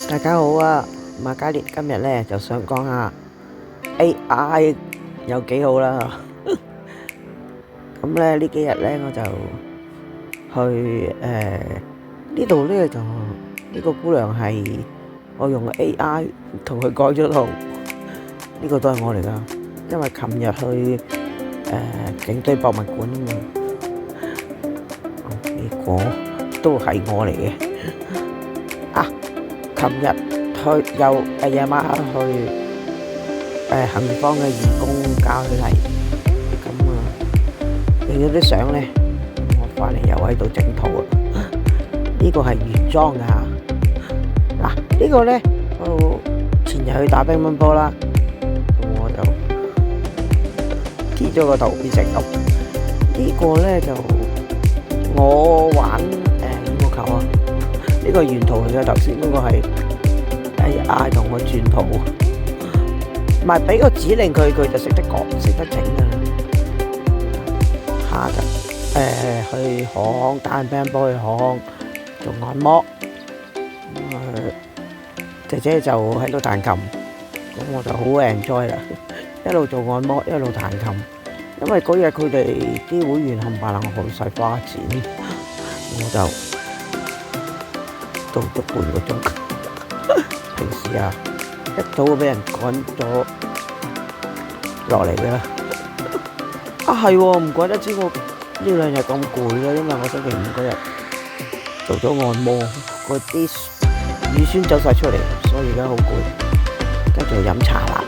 大家好啊，馬嘉烈今日咧就想講下 AI 有幾好啦。咁咧呢幾日咧我就去呢度咧就呢個姑娘係我用 AI 同佢改咗圖，呢個都係我嚟噶，因為琴日去警隊博物館啊嘛，結果都係我嚟嘅啊！琴日去又夜晚黑去杏芳嘅義工教佢嚟，咁啊影咗啲相咧，我翻嚟又喺度整圖啊！呢個係原裝噶嗱，呢個咧我前日去打乒乓波啦，咁我就截咗個圖變成咁。呢個咧就我玩羽毛球啊，呢個原圖嚟嘅，頭先嗰個係AI同我轉圖，唔係俾個指令佢，佢就識得講，識得整噶啦。下就去行打完乒乓波去行做按摩，姐姐就喺度彈琴，咁我就好 enjoy 啦，一路做按摩一路彈琴。因為嗰日佢哋啲會員冚唪唥好細花錢，我就做咗半個鐘。平時啊，一早就俾人趕咗落嚟㗎啦。啊係喎，唔怪得知我呢兩日咁攰啦，因為我星期五嗰日做咗按摩，嗰啲乳酸走晒出嚟，所以而家好攰。跟住飲茶啦。